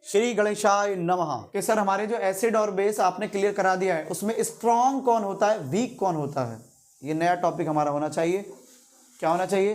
श्री गणेशाय नमः। कि सर हमारे जो एसिड और बेस आपने क्लियर करा दिया है, उसमें स्ट्रॉन्ग कौन होता है, वीक कौन होता है, ये नया टॉपिक हमारा होना चाहिए। क्या होना चाहिए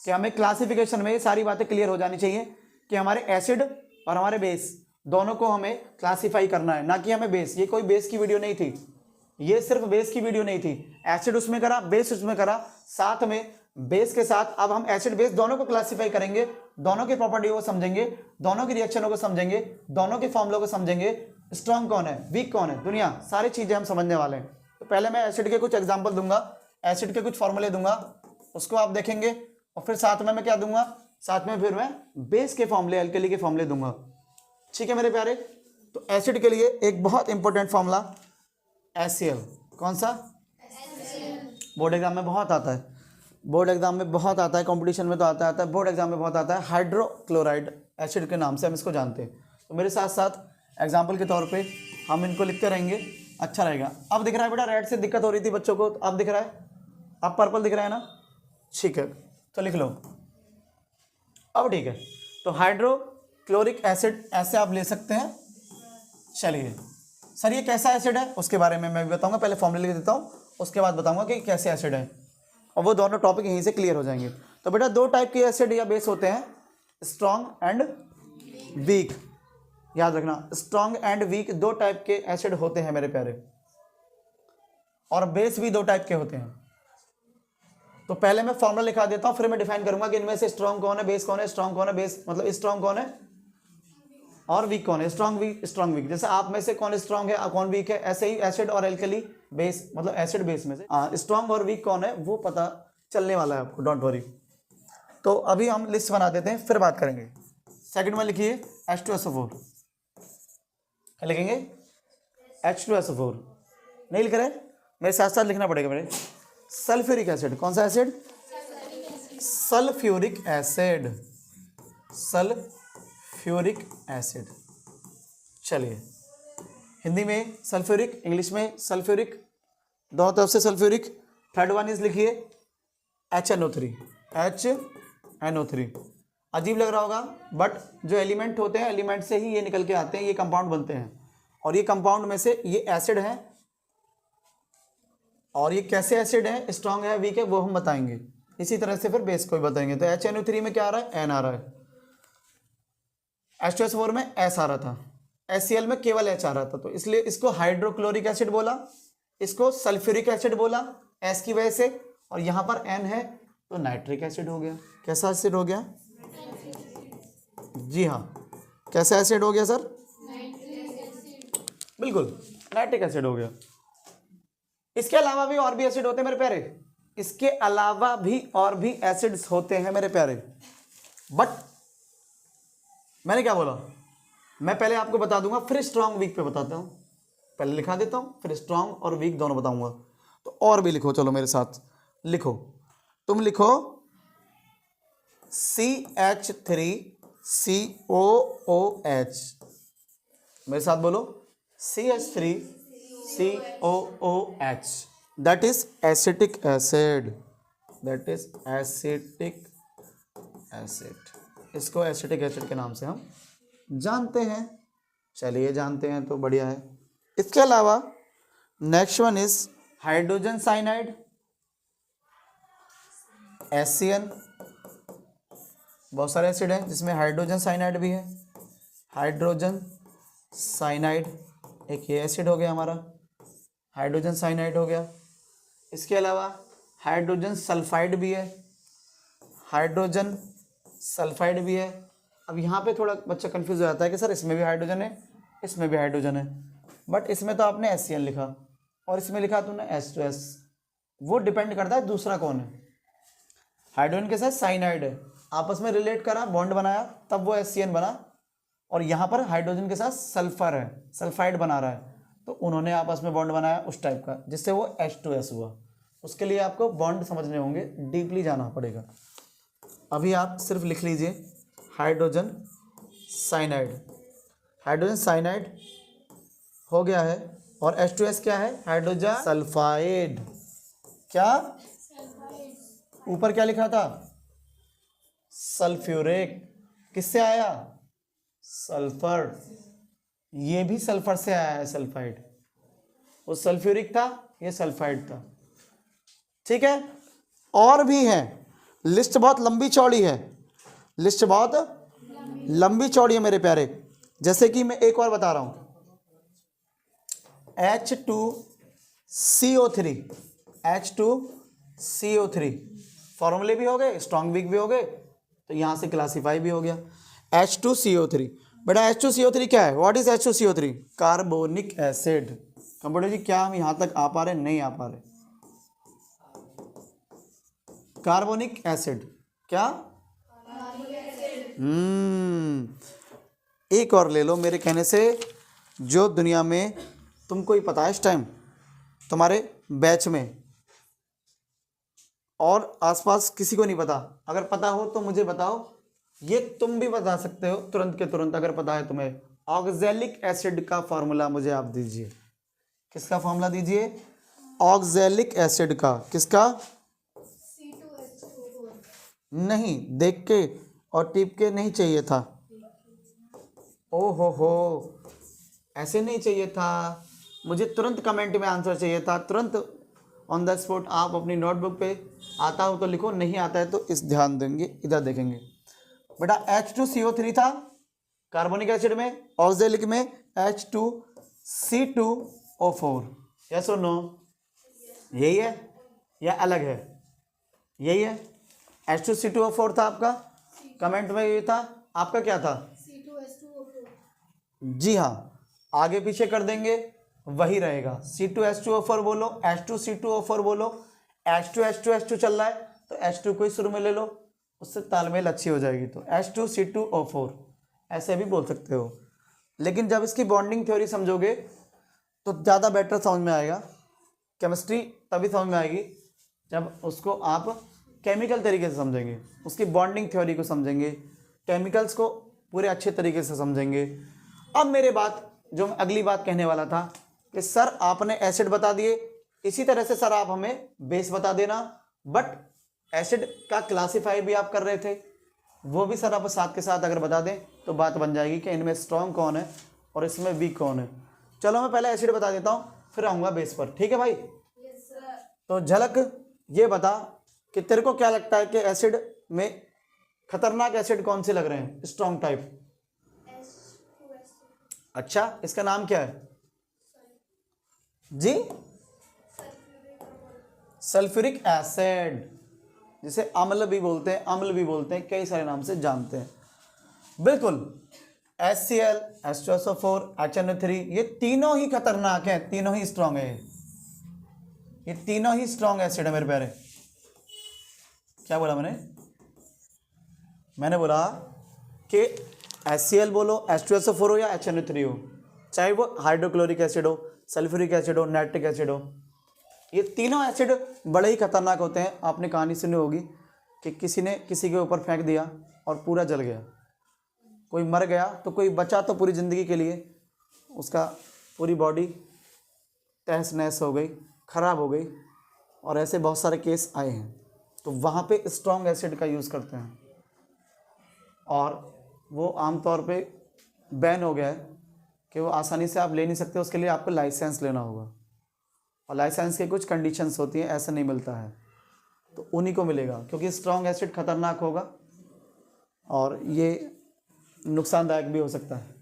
कि हमें क्लासिफिकेशन में ये सारी बातें क्लियर हो जानी चाहिए कि हमारे एसिड और हमारे बेस दोनों को हमें क्लासीफाई करना है, ना कि हमें बेस। ये कोई बेस की वीडियो नहीं थी, ये सिर्फ बेस की वीडियो नहीं थी। एसिड उसमें करा, बेस उसमें करा, साथ में बेस के साथ अब हम एसिड बेस दोनों को क्लासीफाई करेंगे, दोनों की प्रॉपर्टी को समझेंगे, दोनों की रिएक्शनों को समझेंगे, दोनों के फॉर्मूलों को समझेंगे। स्ट्रॉन्ग कौन है, वीक कौन है, दुनिया सारी चीजें हम समझने वाले हैं। तो पहले मैं एसिड के कुछ एग्जाम्पल दूंगा, एसिड के कुछ फॉर्मूले दूंगा, उसको आप देखेंगे, और फिर साथ में मैं क्या दूंगा, साथ में फिर मैं बेस के फॉर्मूले, अल्कली के फॉर्मूले दूंगा। ठीक है मेरे प्यारे। तो एसिड के लिए एक बहुत इंपॉर्टेंट फॉर्मूला HCl, कौन सा, बोर्ड एग्जाम में बहुत आता है, बोर्ड एग्जाम में बहुत आता है, कंपटीशन में तो आता है, बोर्ड एग्जाम में बहुत आता है। हाइड्रोक्लोराइड एसिड के नाम से हम इसको जानते हैं। तो मेरे साथ साथ एग्जाम्पल के तौर पे हम इनको लिखते रहेंगे, अच्छा रहेगा। अब दिख रहा है बेटा, रेड से दिक्कत हो रही थी बच्चों को, अब दिख रहा है, अब पर्पल दिख रहा है ना, ठीक है, तो लिख लो। अब ठीक है, तो हाइड्रोक्लोरिक एसिड ऐसे आप ले सकते हैं। चलिए सर ये कैसा एसिड है उसके बारे में मैं भी बताऊंगा, पहले फॉर्मूला लिख देता हूँ, उसके बाद बताऊंगा कि कैसे एसिड है, और वो दोनों टॉपिक यहीं से क्लियर हो जाएंगे। तो बेटा दो टाइप के एसिड या बेस होते हैं, स्ट्रॉन्ग एंड वीक। याद रखना, स्ट्रॉन्ग एंड वीक दो टाइप के एसिड होते हैं मेरे प्यारे, और बेस भी दो टाइप के होते हैं। तो पहले मैं फॉर्मूला लिखा देता हूं, फिर मैं डिफाइन करूंगा कि इनमें से स्ट्रॉन्ग कौन है, बेस कौन है, स्ट्रॉन्ग कौन है, बेस मतलब स्ट्रॉन्ग कौन है और वीक कौन है, स्ट्रॉन्ग वीक, स्ट्रॉन्ग वीक। जैसे आप में से कौन स्ट्रॉन्ग है कौन वीक है, ऐसे ही एसिड और एल्कली बेस मतलब एसिड बेस में से स्ट्रॉन्ग और वीक कौन है वो पता चलने वाला है आपको, डोंट वरी। तो अभी हम लिस्ट बना देते हैं, फिर बात करेंगे। सेकंड में लिखिए H2SO4, क्या लिखेंगे, H2SO4 नहीं लिख रहे, मेरे साथ साथ लिखना पड़ेगा मेरे। सल्फ्यूरिक एसिड, कौन सा acid, sulphuric acid, sulphuric acid. चलिए हिंदी में सल्फ्यूरिक, इंग्लिश में सल्फ्यूरिक, दोनों तरफ से सल्फ्यूरिक। थर्ड वन इज लिखिए HNO3, HNO3। अजीब लग रहा होगा, बट जो एलिमेंट होते हैं एलिमेंट से ही ये निकल के आते हैं, ये कंपाउंड बनते हैं, और ये कंपाउंड में से ये एसिड है, और ये कैसे एसिड है, स्ट्रॉन्ग है वीक है वो हम बताएंगे। इसी तरह से फिर बेस को भी बताएंगे। तो HNO3 में क्या आ रहा है, N आ रहा है, H2SO4 में S आ रहा था, HCl में केवल H आ रहा था, तो इसलिए इसको हाइड्रोक्लोरिक एसिड बोला, इसको सल्फ्यूरिक एसिड बोला S की वजह से, और यहाँ पर N है तो नाइट्रिक एसिड हो गया। कैसा एसिड हो गया, जी हाँ, कैसा एसिड हो गया सर, बिल्कुल नाइट्रिक एसिड हो गया। इसके अलावा भी और भी एसिड होते हैं मेरे प्यारे, इसके अलावा भी और भी एसिड्स होते हैं मेरे प्यारे, बट मैंने क्या बोला, मैं पहले आपको बता दूंगा फिर स्ट्रॉन्ग वीक पे बताता हूं, पहले लिखा देता हूं फिर स्ट्रॉन्ग और वीक दोनों बताऊंगा। तो और भी लिखो, चलो मेरे साथ लिखो, तुम लिखो CH3COOH, मेरे साथ बोलो CH3COOH, that is acetic acid, that is acetic acid, इसको एसिटिक एसिड के नाम से हम जानते हैं। चलिए जानते हैं तो बढ़िया है। इसके अलावा next one is hydrogen cyanide, HCN। बहुत सारे एसिड हैं जिसमें हाइड्रोजन साइनाइड भी है, हाइड्रोजन साइनाइड एक ये एसिड हो गया हमारा, हाइड्रोजन साइनाइड हो गया। इसके अलावा हाइड्रोजन सल्फाइड भी है, हाइड्रोजन सल्फाइड भी है। अब यहाँ पे थोड़ा बच्चा कंफ्यूज हो जाता है कि सर इसमें भी हाइड्रोजन है इसमें भी हाइड्रोजन है, बट इसमें तो आपने HCl लिखा और इसमें लिखा तुमने H2S, वो डिपेंड करता है दूसरा कौन है। हाइड्रोजन के साथ साइनाइड है, आपस में रिलेट करा, बॉन्ड बनाया, तब वो HCN बना, और यहाँ पर हाइड्रोजन के साथ सल्फर है, सल्फाइड बना रहा है, तो उन्होंने आपस में बॉन्ड बनाया उस टाइप का, जिससे वो H2S हुआ। उसके लिए आपको बॉन्ड समझने होंगे, डीपली जाना पड़ेगा। अभी आप सिर्फ लिख लीजिए हाइड्रोजन साइनाइड, हाइड्रोजन साइनाइड हो गया है, और H2S क्या है, हाइड्रोजन सल्फाइड। क्या ऊपर क्या लिखा था, सल्फ्यूरिक, किससे आया, सल्फर, ये भी सल्फर से आया है सल्फाइड, वो सल्फ्यूरिक था, ये सल्फाइड था। ठीक है, और भी है, लिस्ट बहुत लंबी चौड़ी है, लिस्ट बहुत लंबी चौड़ी है मेरे प्यारे। जैसे कि मैं एक और बता रहा हूं, H2CO3, H2CO3 फॉर्मूले भी हो गए, स्ट्रॉन्ग वीक भी हो गए, तो यहां से क्लासीफाई भी हो गया। H2CO3, बेटा H2CO3 क्या है? What is H2CO3? Carbonic acid. Computer जी क्या हम यहां तक आ पा रहे? नहीं आ पा रहे। कार्बोनिक एसिड क्या? एक और ले लो मेरे कहने से, जो दुनिया में तुमको ही पता है इस टाइम, तुम्हारे बैच में और आसपास किसी को नहीं पता, अगर पता हो तो मुझे बताओ, ये तुम भी बता सकते हो तुरंत के तुरंत अगर पता है तुम्हें। ऑक्सैलिक एसिड का फॉर्मूला मुझे आप दीजिए। किसका फॉर्मूला दीजिए? ऑक्सैलिक एसिड का। किसका? नहीं, देख के और टिप के नहीं चाहिए था। ओ हो, ऐसे नहीं चाहिए था, मुझे तुरंत कमेंट में आंसर चाहिए था, तुरंत ऑन द स्पॉट। आप अपनी नोटबुक पे आता हो तो लिखो, नहीं आता है तो इस ध्यान देंगे, इधर देखेंगे। बेटा H2CO3 था कार्बोनिक एसिड में, ऑक्सैलिक में H2C2O4। यस और नो? यही है या अलग है? यही है। H2C2O4 था आपका, कमेंट में ये था। आपका क्या था? जी हाँ, आगे पीछे कर देंगे वही रहेगा। C2H2O4 बोलो, H2C2O4 बोलो, H2H2H2 चल रहा है तो H2 को ही शुरू में ले लो, उससे तालमेल अच्छी हो जाएगी। तो H2C2O4 ऐसे भी बोल सकते हो, लेकिन जब इसकी बॉन्डिंग थ्योरी समझोगे तो ज़्यादा बेटर समझ में आएगा। केमिस्ट्री तभी समझ में आएगी जब उसको आप केमिकल तरीके से समझेंगे, उसकी बॉन्डिंग थ्योरी को समझेंगे, केमिकल्स को पूरे अच्छे तरीके से समझेंगे। अब मेरे बात, जो मैं अगली बात कहने वाला था कि सर आपने एसिड बता दिए, इसी तरह से सर आप हमें बेस बता देना, बट एसिड का क्लासीफाई भी आप कर रहे थे, वो भी सर आप साथ के साथ अगर बता दें तो बात बन जाएगी कि इनमें स्ट्रॉन्ग कौन है और इसमें वीक कौन है। चलो मैं पहले एसिड बता देता हूँ, फिर आऊँगा बेस पर। ठीक है भाई? तो झलक ये बता कि तेरे को क्या लगता है कि एसिड में खतरनाक एसिड कौन से लग रहे हैं, स्ट्रॉन्ग टाइप? अच्छा, इसका नाम क्या है जी? सल्फ्यूरिक एसिड, जिसे अम्ल भी बोलते हैं, अम्ल भी बोलते हैं, कई सारे नाम से जानते हैं। बिल्कुल, HCl, H2SO4, HNO3, ये तीनों ही खतरनाक हैं, तीनों ही स्ट्रॉन्ग है। ये तीनों ही स्ट्रॉन्ग एसिड है मेरे प्यारे। क्या बोला मैंने बोला कि HCl बोलो, H2SO4 हो या HNO3 हो, चाहे वो हाइड्रोक्लोरिक एसिड हो, सल्फ्यूरिक एसिड हो, नाइट्रिक एसिड हो, ये तीनों एसिड बड़े ही खतरनाक होते हैं। आपने कहानी सुनी होगी कि किसी ने किसी के ऊपर फेंक दिया और पूरा जल गया, कोई मर गया तो कोई बचा तो पूरी ज़िंदगी के लिए, उसका पूरी बॉडी तहस नहस हो गई, ख़राब हो गई, और ऐसे बहुत सारे केस आए हैं। तो वहाँ पे स्ट्रॉन्ग एसिड का यूज़ करते हैं, और वो आमतौर पे बैन हो गया है कि वो आसानी से आप ले नहीं सकते, उसके लिए आपको लाइसेंस लेना होगा, और लाइसेंस की कुछ कंडीशंस होती हैं, ऐसे नहीं मिलता है, तो उन्हीं को मिलेगा, क्योंकि स्ट्रॉन्ग एसिड खतरनाक होगा और ये नुकसानदायक भी हो सकता है।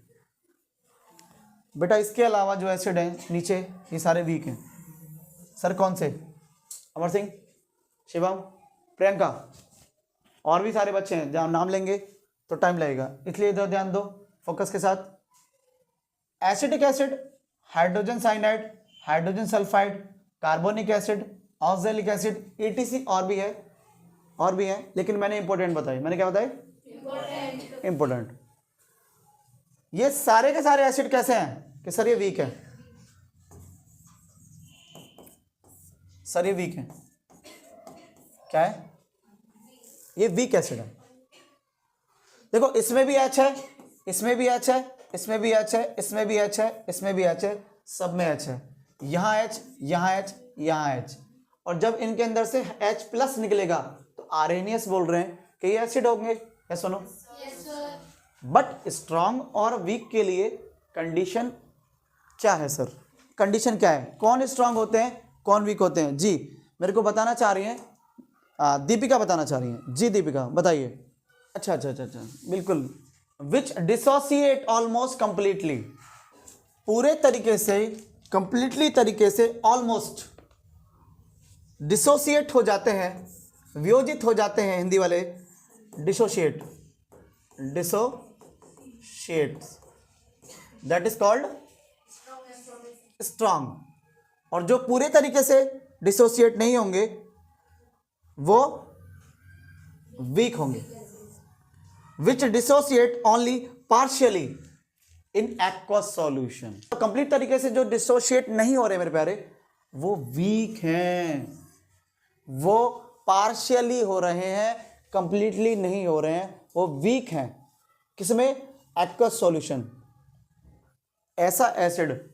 बेटा इसके अलावा जो एसिड हैं नीचे, ये सारे वीक हैं। सर कौन से? अमर सिंह, शिवम, प्रियंका, और भी सारे बच्चे हैं, जहाँ नाम लेंगे तो टाइम लगेगा, इसलिए इधर ध्यान दो फोकस के साथ। Acetic acid, hydrogen cyanide, hydrogen sulphide, carbonic acid, oxalic acid, ETC और भी है, लेकिन मैंने इंपॉर्टेंट बताई। मैंने क्या बताई? इंपॉर्टेंट। ये सारे के सारे एसिड कैसे हैं कि सर ये वीक है, सर ये वीक है, क्या है? ये वीक एसिड है। देखो इसमें भी H है, इसमें भी H है, इसमें भी H है, इसमें भी H है, इसमें भी H है, सब में H है, यहाँ H, यहाँ H, यहाँ H, और जब इनके अंदर से H+ निकलेगा तो आर्हेनियस बोल रहे हैं कि ये एसिड होंगे। या सुनो, बट स्ट्रॉन्ग और वीक के लिए कंडीशन क्या है सर? कंडीशन क्या है? कौन स्ट्रांग होते हैं, कौन वीक होते हैं? जी मेरे को बताना चाह रही हैं, दीपिका बताना चाह रही हैं। जी दीपिका बताइए। अच्छा अच्छा अच्छा अच्छा, बिल्कुल। विच डिसोसिएट ऑलमोस्ट कंप्लीटली, पूरे तरीके से, कंप्लीटली तरीके से, ऑलमोस्ट डिसोसिएट हो जाते हैं, वियोजित हो जाते हैं, हिंदी वाले dissociate, dissociate, that is called strong. और जो पूरे तरीके से डिसोसिएट नहीं होंगे वो वीक होंगे। Which dissociate only partially in aqueous solution, complete तरीके से जो डिसोशिएट नहीं हो रहे मेरे प्यारे वो वीक हैं, वो पार्शियली हो रहे हैं, कंप्लीटली नहीं हो रहे हैं, वो वीक हैं। किसमें? Aqueous solution. ऐसा एसिड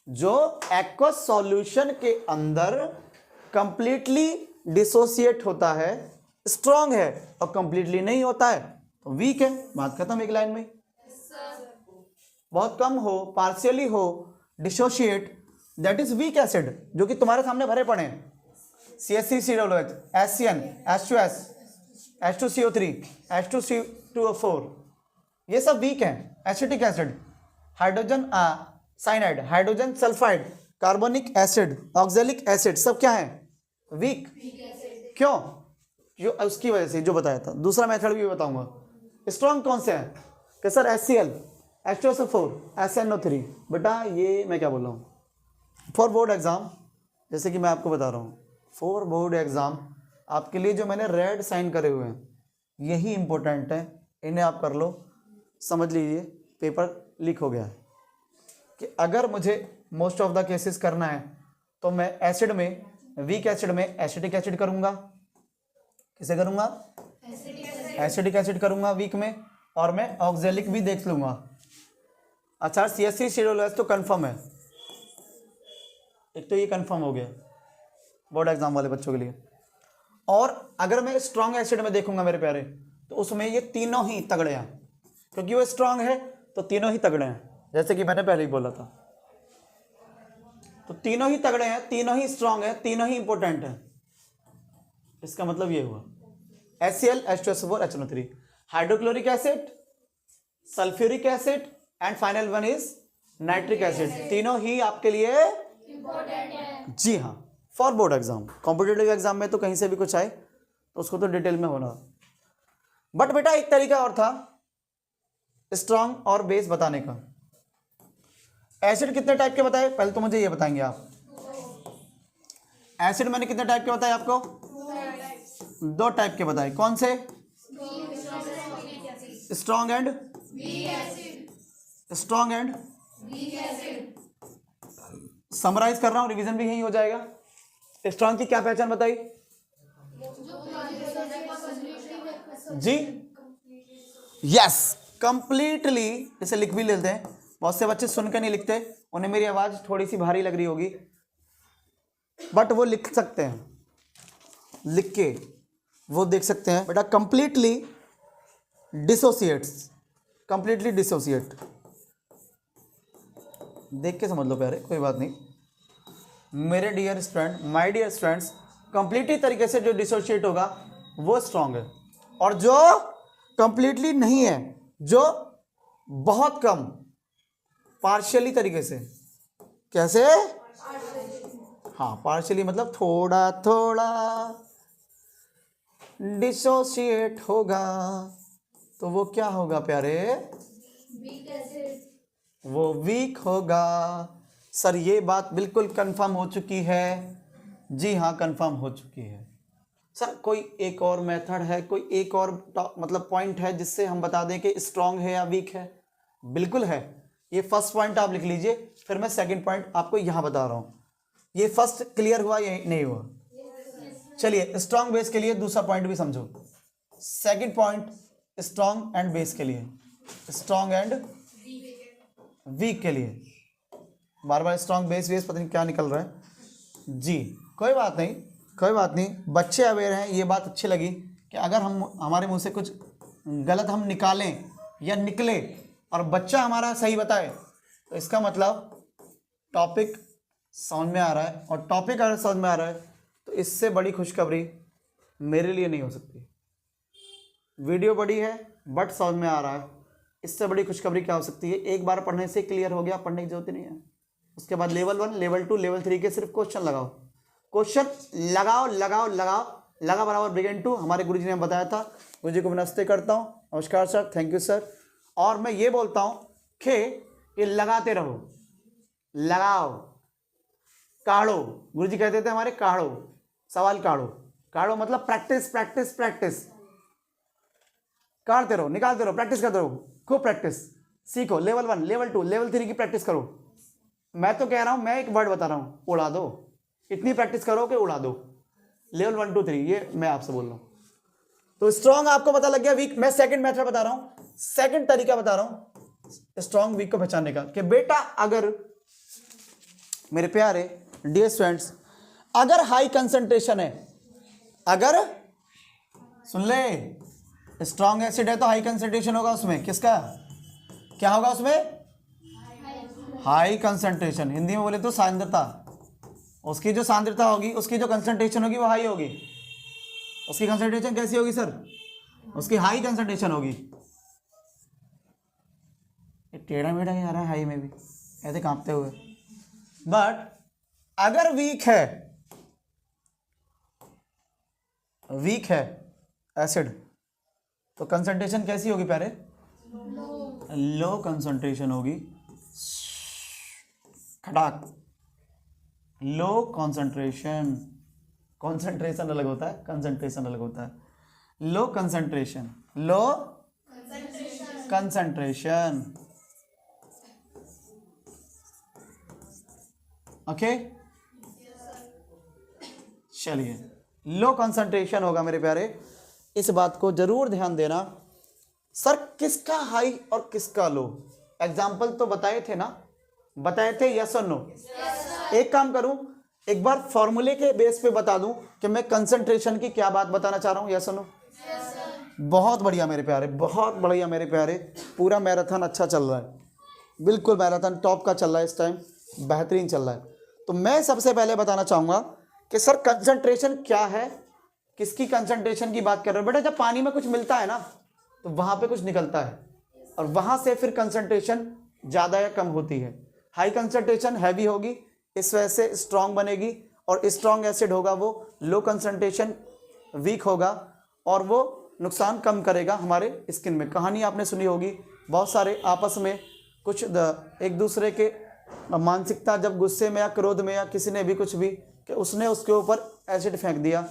जो एक्वस सॉल्यूशन के अंदर कंप्लीटली डिसोसिएट होता है, स्ट्रांग है, और कंप्लीटली नहीं होता है तो वीक है। बात खत्म एक लाइन में। बहुत कम हो, पार्शियली हो, dissociate, that is weak acid, जो कि तुम्हारे सामने भरे पड़े हैं। CH3COOH, HCN, H2S, H2CO3, H2CO4, ये सब वीक हैं। Acetic acid, hydrogen cyanide, hydrogen sulphide, carbonic acid, oxalic acid, सब क्या है? वीक। क्यों? जो उसकी वजह से जो बताया था। दूसरा मेथड भी बताऊंगा। स्ट्रॉन्ग कौन से हैं? कि सर HCl, H2SO4, SNO3। बेटा ये मैं क्या बोल रहा हूँ, फॉर बोर्ड एग्जाम, जैसे कि मैं आपको बता रहा हूँ, फॉर बोर्ड एग्जाम आपके लिए जो मैंने रेड साइन करे हुए हैं यही इंपॉर्टेंट है, इन्हें आप कर लो। समझ लीजिए पेपर लीक हो गया है कि अगर मुझे मोस्ट ऑफ द केसेस करना है तो मैं एसिड में, वीक एसिड में एसिटिक एसिड करूंगा। किसे करूंगा? एसिटिक एसिड करूंगा वीक में, और मैं ऑक्जेलिक भी देख लूंगा। अच्छा CH3COOH तो कंफर्म है, एक तो ये कंफर्म हो गया बोर्ड एग्जाम वाले बच्चों के लिए। और अगर मैं स्ट्रॉन्ग एसिड में देखूंगा मेरे प्यारे तो उसमें ये तीनों ही तगड़े हैं, क्योंकि वो स्ट्रॉन्ग है तो तीनों ही तगड़े हैं, जैसे कि मैंने पहले ही बोला था। तो तीनों ही तगड़े हैं, तीनों ही स्ट्रॉन्ग है, तीनों ही इंपॉर्टेंट है। इसका मतलब ये हुआ HCl, H2SO4, HNO3, hydrochloric acid, sulphuric acid, and final one is nitric acid. तीनों ही आपके लिए इंपॉर्टेंट है। जी हाँ, for board exam. Competitive exam में तो कहीं से भी कुछ आए तो उसको तो डिटेल में होना। बट बेटा एक तरीका और था स्ट्रॉन्ग और बेस बताने का। एसिड कितने टाइप के बताए? पहले तो मुझे ये बताएंगे आप। एसिड मैंने कितने टाइप के बताए आपको? 2 टाइप के बताए। कौन से? Strong and strong and summarize कर रहा हूं, रिवीजन भी यही हो जाएगा। स्ट्रॉन्ग की क्या पहचान बताई जी? Yes, completely. इसे लिख भी लेते हैं, बहुत से बच्चे सुनकर नहीं लिखते, उन्हें मेरी आवाज थोड़ी सी भारी लग रही होगी, बट वो लिख सकते हैं, लिख के वो देख सकते हैं। बेटा कंप्लीटली डिसोसिएट्स, कंप्लीटली डिसोसिएट, देख के समझ लो प्यारे, कोई बात नहीं। मेरे dear student, my dear students, completely तरीके से जो डिसोशिएट होगा वो स्ट्रांग है, और जो कंप्लीटली नहीं है, जो बहुत कम पार्शियली तरीके से, कैसे? हाँ, पार्शियली मतलब थोड़ा थोड़ा डिसोशिएट होगा, तो वो क्या होगा प्यारे? वो वीक होगा। सर ये बात बिल्कुल कंफर्म हो चुकी है? जी हाँ, कंफर्म हो चुकी है। सर कोई एक और मेथड है, कोई एक और मतलब पॉइंट है जिससे हम बता दें कि स्ट्रांग है या वीक है? बिल्कुल है। ये फर्स्ट पॉइंट आप लिख लीजिए, फिर मैं सेकंड पॉइंट आपको यहाँ बता रहा हूँ। ये फर्स्ट क्लियर हुआ या नहीं हुआ? चलिए स्ट्रांग बेस के लिए दूसरा पॉइंट भी समझो। Second point strong and base के लिए, स्ट्रांग एंड वीक के लिए। बार बार स्ट्रांग बेस बेस पता नहीं क्या निकल रहा है जी। कोई बात नहीं, कोई बात नहीं, बच्चे अवेयर हैं। ये बात अच्छी लगी कि अगर हम हमारे मुंह से कुछ गलत हम निकालें या निकले और बच्चा हमारा सही बताए तो इसका मतलब टॉपिक समझ में आ रहा है, और टॉपिक अगर समझ में आ रहा है तो इससे बड़ी खुशखबरी मेरे लिए नहीं हो सकती। वीडियो बड़ी है बट समझ में आ रहा है, इससे बड़ी खुशखबरी क्या हो सकती है? एक बार पढ़ने से क्लियर हो गया, पढ़ने की जरूरत ही नहीं है। उसके बाद लेवल 1, लेवल 2, लेवल 3 के सिर्फ क्वेश्चन लगाओ, क्वेश्चन लगाओ लगाओ लगाओ, लगा बराबर बिगिन टू। हमारे गुरुजी ने बताया था। गुरुजी को नमस्ते करता हूँ, नमस्कार सर, थैंक यू सर। और मैं ये बोलता हूँ कि ये लगाते रहो, लगाओ, काढ़ो। गुरुजी कहते थे हमारे काढ़ो, सवाल काढ़ो। काढ़ो मतलब प्रैक्टिस प्रैक्टिस प्रैक्टिस, काढ़ते रहो, निकालते रहो, प्रैक्टिस करते रहो, खूब प्रैक्टिस, सीखो। लेवल 1, लेवल 2, लेवल 3 की प्रैक्टिस करो। मैं तो कह रहा हूं, मैं एक वर्ड बता रहा हूं, उड़ा दो। इतनी प्रैक्टिस करो कि उड़ा दो। लेवल 1 2 3 ये मैं आपसे बोल रहा हूं। तो स्ट्रॉन्ग आपको पता लग गया, वीक मैं सेकंड मेथड बता रहा हूं, सेकंड तरीका बता रहा हूं स्ट्रॉन्ग वीक को पहचानने का। कि बेटा अगर मेरे प्यारे डियर स्टूडेंट्स, अगर हाई कंसंट्रेशन है, अगर सुन ले स्ट्रॉन्ग एसिड है तो हाई कंसंट्रेशन होगा उसमें। किसका क्या होगा उसमें? High concentration. हिंदी में बोले तो सांद्रता, उसकी जो सांद्रता होगी, उसकी जो कंसंट्रेशन होगी वो हाई होगी। उसकी कंसंट्रेशन कैसी होगी सर? उसकी हाई कंसंट्रेशन होगी। टेढ़ा मेढ़ा ही आ रहा है हाई में भी, ऐसे कांपते हुए। बट अगर वीक है, वीक है एसिड, तो कंसंट्रेशन कैसी होगी प्यारे? लो कंसंट्रेशन होगी। खटाक, लो कंसंट्रेशन। कंसंट्रेशन अलग होता है, कंसंट्रेशन अलग होता है। Low concentration, low concentration, okay. चलिए, लो कंसंट्रेशन होगा मेरे प्यारे। इस बात को जरूर ध्यान देना। सर किसका हाई और किसका लो? एग्जाम्पल तो बताए थे ना, बताए थे, यस और नो? एक काम करूं, एक बार फॉर्मूले के बेस पे बता दूं कि मैं कंसंट्रेशन की क्या बात बताना चाह रहा हूं, यस और नो? बहुत बढ़िया मेरे प्यारे, बहुत बढ़िया मेरे प्यारे। पूरा मैराथन अच्छा चल रहा है, बिल्कुल मैराथन टॉप का चल रहा है इस टाइम, बेहतरीन चल रहा है। तो मैं सबसे पहले बताना चाहूंगा कि सर कंसंट्रेशन क्या है, किसकी कंसंट्रेशन की बात कर रहे हो? बेटा जब पानी में कुछ मिलता है ना तो वहां पे कुछ निकलता है, और वहां से फिर कंसंट्रेशन ज़्यादा या कम होती है। हाई कंसंट्रेशन हैवी होगी, इस वजह से स्ट्रॉन्ग बनेगी, और स्ट्रॉन्ग एसिड होगा वो लो कंसंट्रेशन वीक होगा, और वो नुकसान कम करेगा हमारे स्किन में। कहानी आपने सुनी होगी, बहुत सारे आपस में कुछ एक दूसरे के मानसिकता, जब गुस्से में या क्रोध में या किसी ने भी कुछ भी, कि उसने उसके ऊपर एसिड फेंक दिया,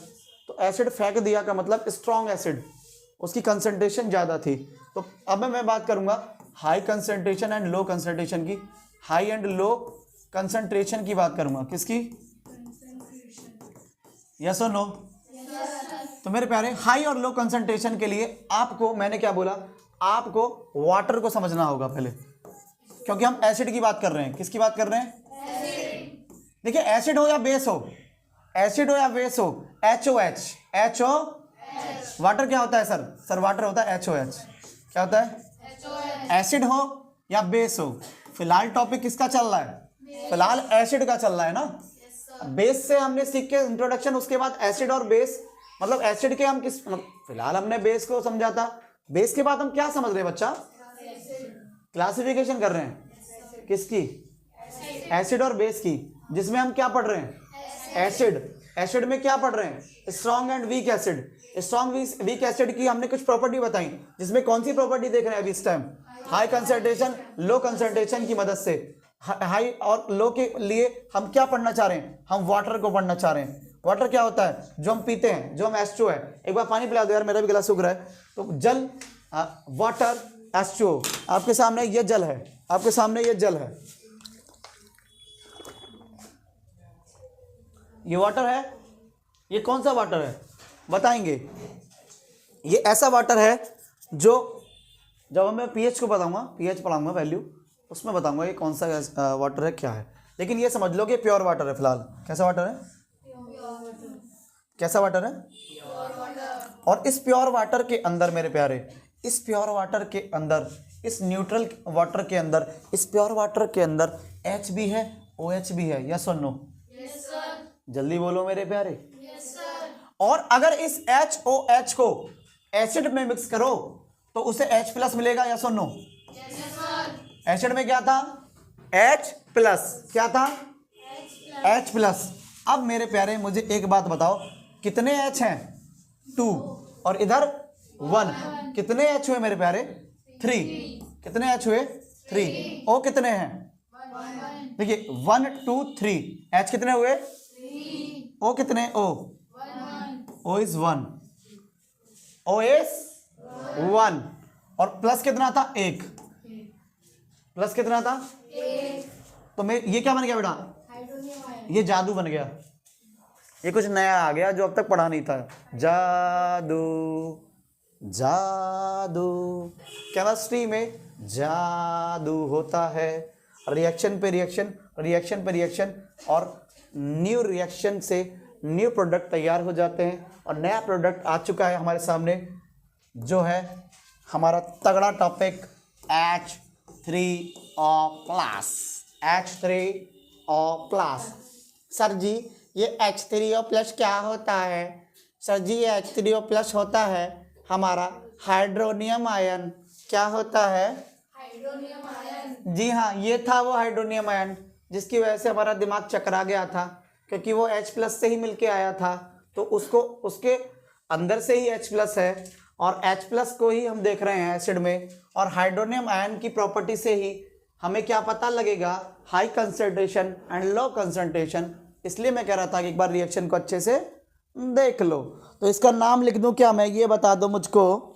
तो एसिड फेंक दिया का मतलब स्ट्रॉन्ग एसिड, उसकी कंसंट्रेशन ज़्यादा थी। तो अब मैं बात करूंगा high concentration and low concentration की। हाई एंड लो कंसंट्रेशन की बात करूंगा, किसकी? यस और नो? तो मेरे प्यारे हाई और लो कंसंट्रेशन के लिए आपको, मैंने क्या बोला, आपको वाटर को समझना होगा पहले, क्योंकि हम एसिड की बात कर रहे हैं। किसकी बात कर रहे हैं? देखिए एसिड हो या बेस हो, एसिड हो या बेस हो, HOH, HO, वाटर क्या होता है सर? सर वाटर होता है HOH। क्या होता है? एसिड हो या बेस हो। फिलहाल टॉपिक किसका चल रहा है? फिलहाल एसिड का चल रहा है ना। बेस से हमने सीख के इंट्रोडक्शन, उसके बाद एसिड और बेस, मतलब एसिड के हम किस, फिलहाल हमने बेस को समझा था। बेस के बाद हम क्या समझ रहे हैं बच्चा? क्लासिफिकेशन कर रहे हैं किसकी? एसिड और बेस की, जिसमें हम क्या पढ़ रहे हैं? एसिड। एसिड में क्या पढ़ रहे हैं? Strong and weak acid. Strong weak acid की हमने कुछ प्रॉपर्टी बताई, जिसमें कौन सी प्रॉपर्टी देख रहे हैं अभी इस time? High concentration, low concentration की मदद से। हाई और लो के लिए हम क्या पढ़ना चाह रहे हैं? हम वाटर को पढ़ना चाह रहे हैं। वाटर क्या होता है? जो हम पीते हैं, जो हम H2 है। एक बार पानी पिला दो यार, मेरा भी गला सूख रहा है। तो जल, वाटर, H2O। आपके सामने ये जल है, आपके सामने ये जल है, ये वाटर है। ये कौन सा वाटर है बताएंगे? ये ऐसा वाटर है जो, जब मैं पीएच को बताऊंगा, पीएच पढ़ाऊंगा वैल्यू, उसमें बताऊंगा ये कौन सा वाटर है, क्या है। लेकिन ये समझ लो कि प्योर वाटर है फिलहाल। कैसा वाटर है? कैसा वाटर है? और इस प्योर वाटर के अंदर मेरे प्यारे इस प्योर वाटर के अंदर, इस न्यूट्रल वाटर के अंदर, इस प्योर वाटर के अंदर H भी है, OH भी है, यस और नो? Yes sir. जल्दी बोलो मेरे प्यारे। Yes sir. और अगर इस HOH को एसिड में मिक्स करो तो उसे H प्लस मिलेगा, यस और नो? Yes sir. एसिड में क्या था? H plus. क्या था? H plus. अब मेरे प्यारे मुझे एक बात बताओ, कितने H हैं? 2 और इधर 1। कितने H हुए मेरे प्यारे? 3। कितने H हुए? 3। O कितने हैं? देखिए 1 2 3। H कितने हुए? 3। O कितने? O 1। O is 1। O is 1। और प्लस कितना था? 1। प्लस कितना था? 1। तो मैं ये क्या बन गया बेटा? Hydronium ion. ये जादू बन गया। ये कुछ नया आ गया जो अब तक पढ़ा नहीं था। जादू, जादू, केमिस्ट्री में जादू होता है। रिएक्शन पे रिएक्शन, रिएक्शन पे रिएक्शन, और न्यू रिएक्शन से न्यू प्रोडक्ट तैयार हो जाते हैं। और नया प्रोडक्ट आ चुका है हमारे सामने, जो है हमारा तगड़ा टॉपिक H3O+। H3O+। सर जी ये H3O+ क्या होता है? सर जी ये H3O+ होता है हमारा हाइड्रोनियम आयन। क्या होता है? Hydronium ion. जी हाँ, ये था वो हाइड्रोनियम आयन जिसकी वजह से हमारा दिमाग चकरा गया था, क्योंकि वो H+ से ही मिलके आया था। तो उसको, उसके अंदर से ही H+ है, और H+ को ही हम देख रहे हैं एसिड में। और हाइड्रोनियम आयन की प्रॉपर्टी से ही हमें क्या पता लगेगा? High concentration and low concentration. इसलिए मैं कह रहा था कि एक बार रिएक्शन को अच्छे से देख लो। तो इसका नाम लिख दूं क्या मैं? ये बता दो मुझको।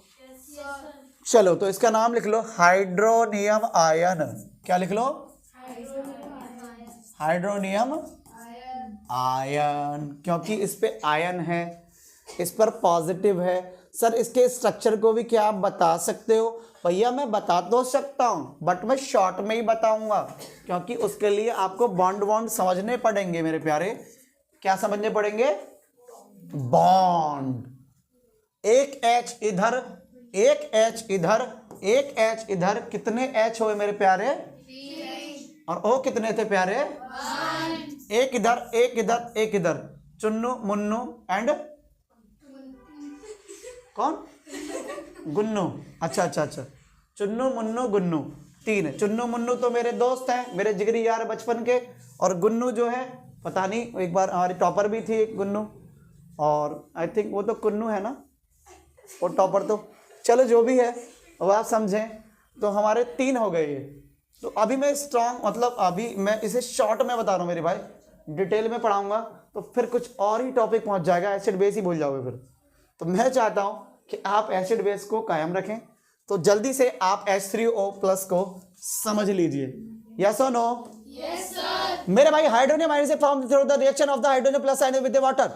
चलो तो इसका नाम लिख लो हाइड्रोनियम आयन। क्या लिख लो? हाइड्रोनियम आयन, क्योंकि इस पे आयन है, इस पर पॉजिटिव है। सर इसके स्ट्रक्चर को भी क्या आप बता सकते हो? भैया मैं बता तो सकता हूँ, बट मैं शॉर्ट में ही बताऊंगा, क्योंकि उसके लिए आपको बॉन्ड वॉन्ड समझने पड़ेंगे मेरे प्यारे। क्या समझने पड़ेंगे? बॉन्ड। एक H इधर, एक H इधर, एक H इधर। कितने H हुए मेरे प्यारे? 3। और O कितने थे प्यारे? 1। एक इधर, एक इधर, एक इधर। चुन्नू मुन्नू एंड कौन? गुन्नू। अच्छा अच्छा अच्छा, चुन्नू मुन्नू गुन्नू, 3। चुन्नू मुन्नू तो मेरे दोस्त हैं, मेरे जिगरी यार बचपन के। और गुन्नू जो है पता नहीं, एक बार हमारी टॉपर भी थी एक गुन्नू, और आई थिंक वो तो कुन्नू है ना, वो टॉपर। तो चलो जो भी है वो आप समझें। तो हमारे 3 हो गए ये। तो अभी मैं स्ट्रांग, मतलब अभी मैं इसे शॉर्ट में बता रहा हूँ मेरे भाई, डिटेल में पढ़ाऊंगा तो फिर कुछ और ही टॉपिक पहुंच जाएगा, एसिड बेस ही भूल जाओगे फिर। तो मैं चाहता हूँ कि आप एसिड बेस को कायम रखें। तो जल्दी से आप H3O+ को समझ लीजिए। यस और नो? Yes sir. मेरे भाई हाइड्रोनियम आयन से form through the reaction of the hydrogen plus ion with the water.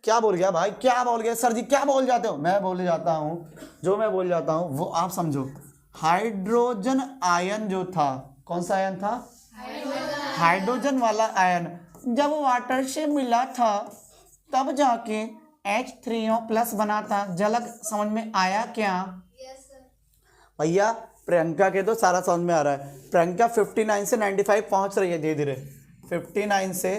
क्या बोल गया भाई? क्या बोल गया सर जी? क्या बोल जाते हो? मैं बोल जाता हूँ, जो मैं बोल जाता हूँ वो आप समझो। हाइड्रोजन आयन जो था, कौन सा आयन था? हाइड्रोजन वाला आयन जब वाटर से मिला था तब जाके H3O+ बना था। झलक समझ में आया क्या? Yes sir. भैया प्रियंका के तो सारा समझ में आ रहा है। प्रियंका 59 से 95 पहुंच रही है धीरे धीरे। 59 से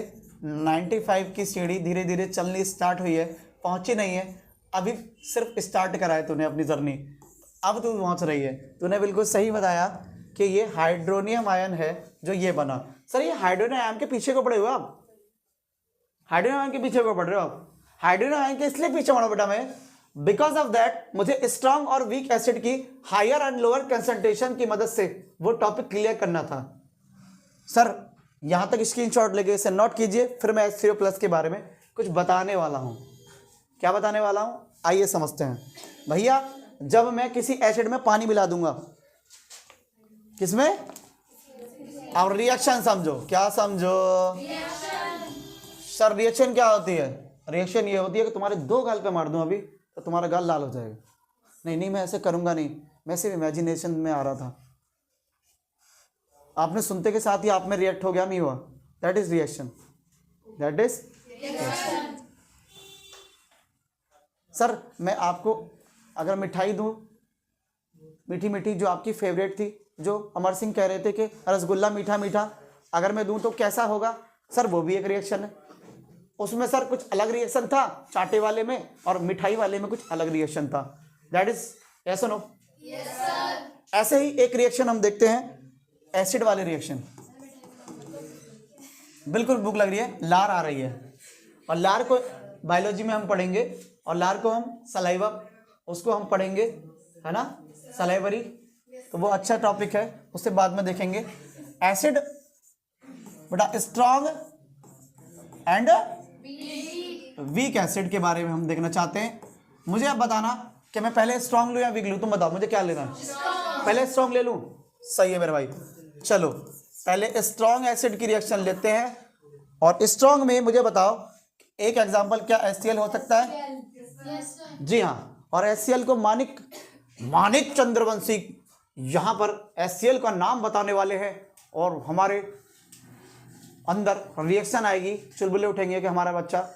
95 की सीढ़ी धीरे धीरे चलनी स्टार्ट हुई है, पहुंची नहीं है अभी, सिर्फ स्टार्ट करा है तूने अपनी जर्नी, अब तू पहुंच रही है। तूने बिल्कुल सही बताया कि ये हाइड्रोनियम आयन है जो ये बना। सर ये हाइड्रोनियम आयन के पीछे को पड़े हुए आप? हाइड्रोनियम आयन के पीछे को पढ़ रहे हो आप? हाइड्रोजन आयन के इसलिए पीछे पड़ा बेटा मैं, बिकॉज ऑफ दैट मुझे स्ट्रांग और वीक एसिड की हायर एंड लोअर कंसंट्रेशन की मदद से वो टॉपिक क्लियर करना था। सर यहां तक स्क्रीनशॉट लेके इसे नोट कीजिए, फिर मैं H3O+ के बारे में कुछ बताने वाला हूं। क्या बताने वाला हूं? आइए समझते हैं। भैया जब मैं किसी एसिड में पानी मिला दूंगा, किसमें? और रिएक्शन समझो। क्या समझो? सर रिएक्शन क्या होती है? रिएक्शन ये होती है कि तुम्हारे 2 गाल पे मार दूं अभी तो तुम्हारा गाल लाल हो जाएगा। नहीं नहीं मैं ऐसे करूंगा नहीं, मैं सिर्फ इमेजिनेशन में आ रहा था। आपने सुनते के साथ ही आप में रिएक्ट हो गया, नहीं हुआ? That is reaction, that is. Sir मैं आपको अगर मिठाई दूं मीठी मीठी जो आपकी फेवरेट थी, जो अमर सिंह कह रहे थे कि रसगुल्ला मीठा मीठा, अगर मैं दूं तो कैसा होगा? सर वो भी एक रिएक्शन है। उसमें सर कुछ अलग रिएक्शन था चाटे वाले में, और मिठाई वाले में कुछ अलग रिएक्शन था। दैट इज यस और नो? Yes sir. ऐसे ही एक रिएक्शन हम देखते हैं, एसिड वाले रिएक्शन। बिल्कुल भूख लग रही है, लार आ रही है, और लार को बायोलॉजी में हम पढ़ेंगे, और लार को हम सलाइवा उसको हम पढ़ेंगे, है ना, सलाइवरी। तो वो अच्छा टॉपिक है, उससे बाद में देखेंगे। एसिड बेटा स्ट्रॉन्ग एंड वीक एसिड के बारे में हम देखना चाहते हैं। मुझे अब बताना कि मैं पहले स्ट्रॉन्ग लूँ या वीक लूँ, तुम बताओ मुझे क्या लेना है। पहले स्ट्रॉन्ग ले लूँ? सही है मेरे भाई। चलो पहले स्ट्रॉन्ग एसिड की रिएक्शन लेते हैं, और स्ट्रॉन्ग में मुझे बताओ एक एग्जांपल क्या HCl हो सकता है? Yes sir. जी हाँ, और HCl को मानिक चंद्रवंशी यहाँ पर HCl का नाम बताने वाले हैं, और हमारे अंदर रिएक्शन आएगी, चुलबुले उठेंगे कि हमारा बच्चा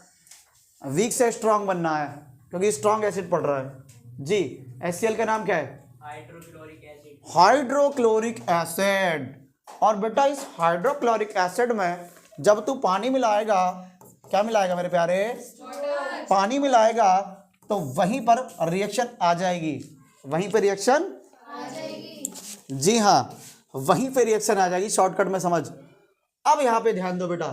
वीक से स्ट्रांग बनना है क्योंकि स्ट्रांग एसिड पढ़ रहा है। जी HCl का नाम क्या है? Hydrochloric acid. Hydrochloric acid. और बेटा इस हाइड्रोक्लोरिक एसिड में जब तू पानी मिलाएगा, क्या मिलाएगा मेरे प्यारे? पानी मिलाएगा, तो वहीं पर रिएक्शन आ जाएगी, वहीं पर रिएक्शन आ जाएगी। जी हाँ, वहीं पे रिएक्शन आ जाएगी। शॉर्टकट में समझ। अब यहाँ पे ध्यान दो बेटा,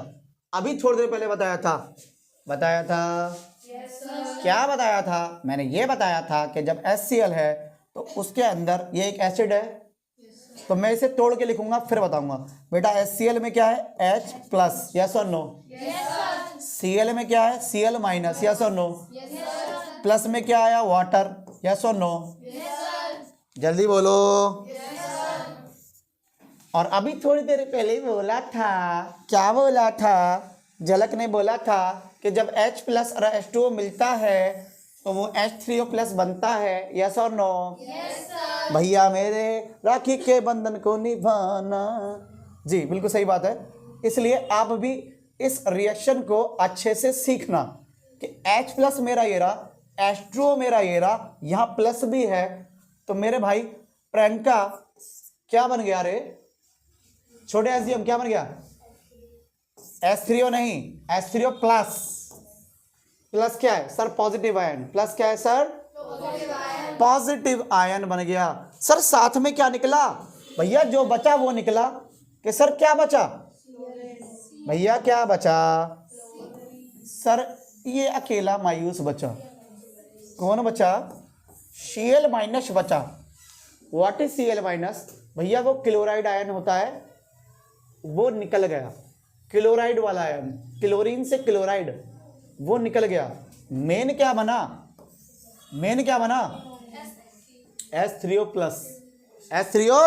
अभी थोड़ी देर पहले बताया था यस सर। क्या बताया था? मैंने ये बताया था कि जब HCl है तो उसके अंदर ये एक एसिड है, तो मैं इसे तोड़ के लिखूंगा फिर बताऊंगा। बेटा HCl में क्या है? H प्लस, यस और नो? Yes sir. Cl में क्या है? Cl माइनस, यस और नो? Yes sir. प्लस में क्या आया? वाटर, यस और नो? Yes sir. जल्दी बोलो। Yes sir. और अभी थोड़ी देर पहले बोला था, क्या बोला था? झलक ने बोला था कि जब H प्लस और H2O मिलता है तो वो H3O प्लस बनता है, यस और नो? Yes sir. भैया मेरे राखी के बंधन को निभाना। जी बिल्कुल सही बात है। इसलिए आप भी इस रिएक्शन को अच्छे से सीखना कि H प्लस मेरा ये रहा, H2O मेरा ये रहा, यहाँ प्लस भी है, तो मेरे भाई प्रियंका क्या बन गया रे? छोटे एसडीएम क्या बन गया? H3O नहीं, H3O प्लस। प्लस क्या है सर? Positive ion. प्लस क्या है सर? पॉजिटिव आयन बन गया। सर साथ में क्या निकला? भैया जो बचा वो निकला कि सर क्या बचा? भैया क्या बचा? सर ये अकेला मायूस बचा। कौन बचा? Cl माइनस बचा। What is Cl minus? भैया वो क्लोराइड आयन होता है, वो निकल गया। क्लोराइड वाला आयन, क्लोरीन से क्लोराइड, वो निकल गया। मेन क्या बना? मेन क्या बना? H3O plus. H3O